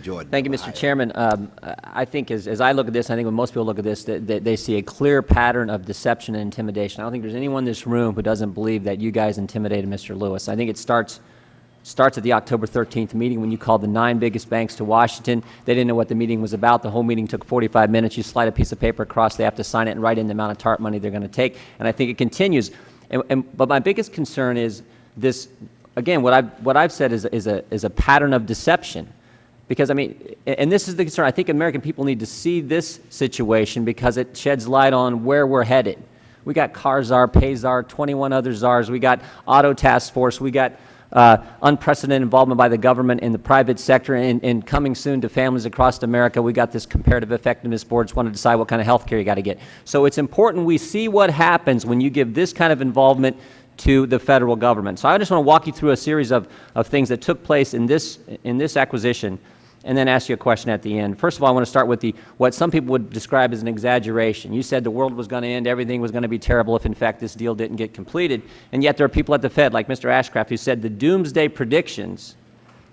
Jordan. Thank you, Mr. Chairman. I think as I look at this, I think when most people look at this, that they see a clear pattern of deception and intimidation. I don't think there's anyone in this room who doesn't believe that you guys intimidated Mr. Lewis. I think it starts at the October 13th meeting when you called the 9 biggest banks to Washington. They didn't know what the meeting was about. The whole meeting took 45 minutes. You slide a piece of paper across. They have to sign it and write in the amount of TARP money they're going to take. And I think it continues. But my biggest concern is this. Again, what I've said is a pattern of deception. Because, I mean, and this is the concern. I think American people need to see this situation because it sheds light on where we're headed. We got car czar, pay czar, 21 other czars. We got auto task force. We got unprecedented involvement by the government in the private sector, and coming soon to families across America. We got this comparative effectiveness boards want to decide what kind of health care you got to get. So it's important we see what happens when you give this kind of involvement to the federal government. So I just want to walk you through a series of things that took place in this acquisition, and then ask you a question at the end. First of all, I want to start with what some people would describe as an exaggeration. You said the world was going to end, everything was going to be terrible if in fact this deal didn't get completed, and yet there are people at the Fed like Mr. Ashcraft who said the doomsday predictions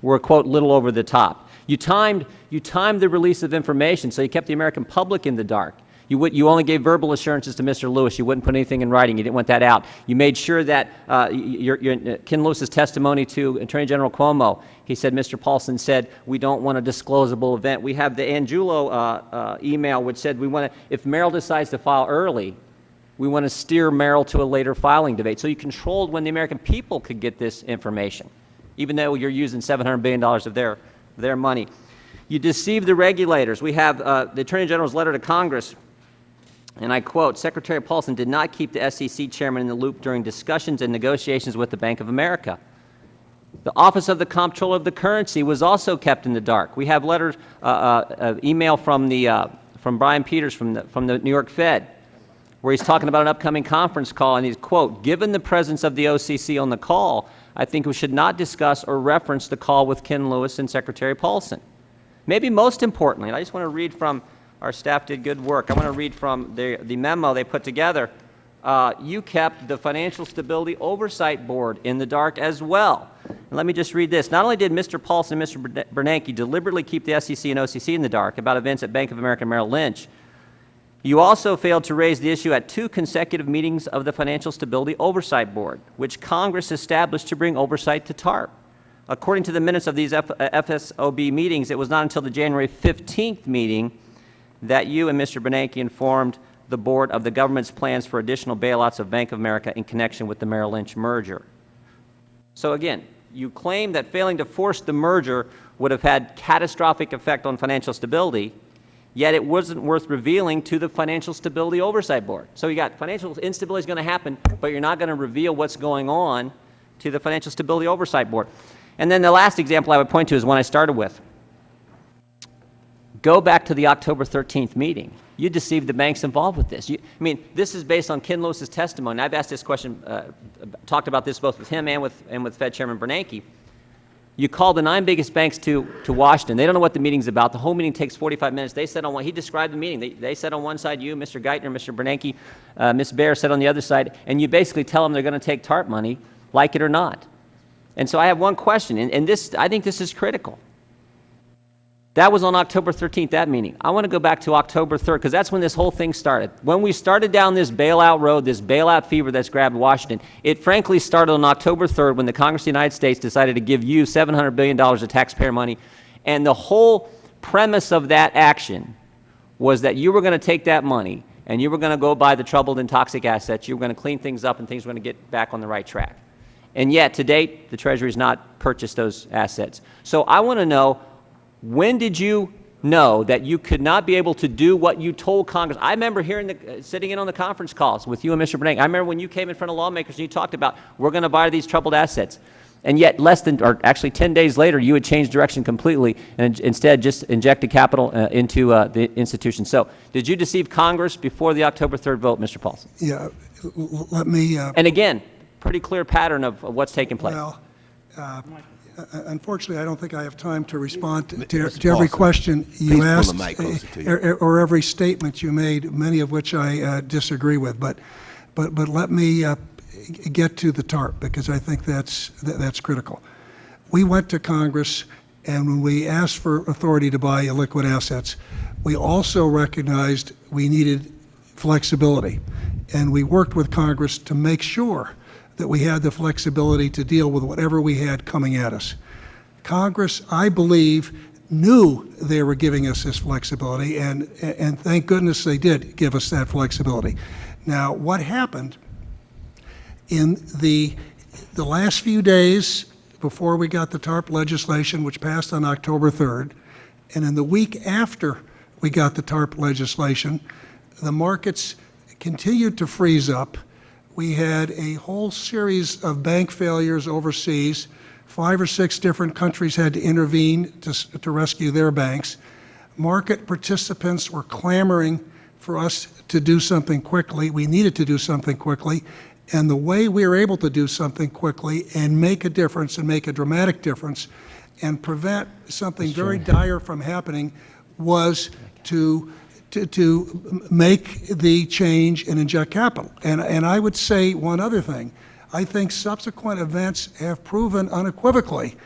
were, quote, little over the top. You timed the release of information, so you kept the American public in the dark. You only gave verbal assurances to Mr. Lewis. You wouldn't put anything in writing. You didn't want that out. You made sure that Ken Lewis's testimony to Attorney General Cuomo, he said, Mr. Paulson said, we don't want a disclosable event. We have the Angiulo email which said if Merrill decides to file early, we want to steer Merrill to a later filing date. So you controlled when the American people could get this information, even though you're using $700 billion of their money. You deceived the regulators. We have the Attorney General's letter to Congress. And I quote, Secretary Paulson did not keep the SEC chairman in the loop during discussions and negotiations with the Bank of America. The Office of the Comptroller of the Currency was also kept in the dark. We have letters, email from Brian Peters from the New York Fed, where he's talking about an upcoming conference call, and he's, quote, given the presence of the OCC on the call, I think we should not discuss or reference the call with Ken Lewis and Secretary Paulson. Maybe most importantly, and I just want to read from, our staff did good work. I want to read from the memo they put together. You kept the Financial Stability Oversight Board in the dark as well. And let me just read this. Not only did Mr. Paulson and Mr. Bernanke deliberately keep the SEC and OCC in the dark about events at Bank of America and Merrill Lynch, you also failed to raise the issue at 2 consecutive meetings of the Financial Stability Oversight Board, which Congress established to bring oversight to TARP. According to the minutes of these FSOB meetings, it was not until the January 15th meeting that you and Mr. Bernanke informed the board of the government's plans for additional bailouts of Bank of America in connection with the Merrill Lynch merger. So again, you claim that failing to force the merger would have had catastrophic effect on financial stability, yet it wasn't worth revealing to the Financial Stability Oversight Board. So you got financial instability is going to happen, but you're not going to reveal what's going on to the Financial Stability Oversight Board. And then the last example I would point to is one I started with. Go back to the October 13th meeting. You deceived the banks involved with this. I mean, this is based on Ken Lewis's testimony. I've asked this question, talked about this both with him and with Fed Chairman Bernanke. You called the 9 biggest banks to Washington. They don't know what the meeting's about. The whole meeting takes 45 minutes. They said on one, he described the meeting. They said on one side, you, Mr. Geithner, Mr. Bernanke, Ms. Baer said on the other side, and you basically tell them they're going to take TARP money, like it or not. And so I have one question, and this, I think this is critical. That was on October 13th, that meeting. I want to go back to October 3rd, because that's when this whole thing started. When we started down this bailout road, this bailout fever that's grabbed Washington, it frankly started on October 3rd when the Congress of the United States decided to give you $700 billion of taxpayer money. And the whole premise of that action was that you were going to take that money and you were going to go buy the troubled and toxic assets. You were going to clean things up and things were going to get back on the right track. And yet, to date, the Treasury has not purchased those assets. So I want to know, when did you know that you could not be able to do what you told Congress? I remember hearing sitting in on the conference calls with you and Mr. Bernanke. I remember when you came in front of lawmakers and you talked about, we're going to buy these troubled assets. And yet actually 10 days later, you had changed direction completely and instead just injected capital into the institution. So did you deceive Congress before the October 3rd vote, Mr. Paulson? Yeah, let me... and again, pretty clear pattern of what's taking place. Well, unfortunately, I don't think I have time to respond to every question you asked or every statement you made, many of which I disagree with. But let me get to the TARP, because I think that's critical. We went to Congress And when we asked for authority to buy illiquid assets, we also recognized we needed flexibility. And we worked with Congress to make sure that we had the flexibility to deal with whatever we had coming at us. Congress, I believe, knew they were giving us this flexibility, and thank goodness they did give us that flexibility. Now, what happened in the last few days before we got the TARP legislation, which passed on October 3rd, and in the week after we got the TARP legislation, the markets continued to freeze up. We had a whole series of bank failures overseas. 5 or 6 different countries had to intervene to rescue their banks. Market participants were clamoring for us to do something quickly. We needed to do something quickly. And the way we were able to do something quickly and make a difference and make a dramatic difference and prevent something very dire from happening was to make the change and inject capital. And I would say one other thing. I think subsequent events have proven unequivocally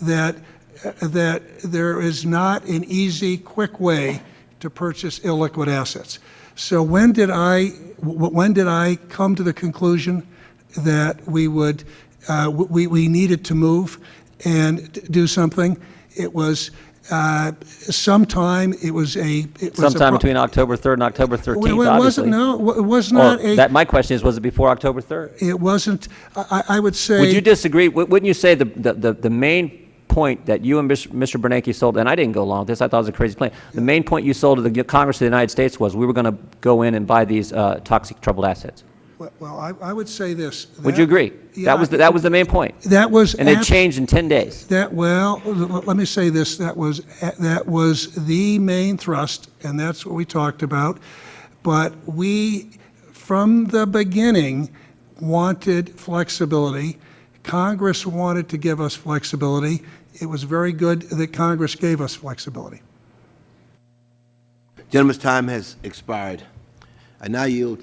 that there is not an easy, quick way to purchase illiquid assets. So when did I come to the conclusion that we needed to move and do something? It was sometime. Sometime between October 3rd and October 13th. It wasn't. No, it was not. My question is, was it before October 3rd? It wasn't. I would say. Would you disagree? Wouldn't you say the main point that you and Mr. Bernanke sold, and I didn't go along with this, I thought it was a crazy plan. The main point you sold to the Congress of the United States was we were going to go in and buy these toxic troubled assets. Well, I would say this. Would you agree? Yeah, that was the main point. That was, and it changed in 10 days. Let me say this. That was the main thrust, and that's what we talked about. But we, from the beginning, wanted flexibility. Congress wanted to give us flexibility. It was very good that Congress gave us flexibility. Gentleman's time has expired. I now yield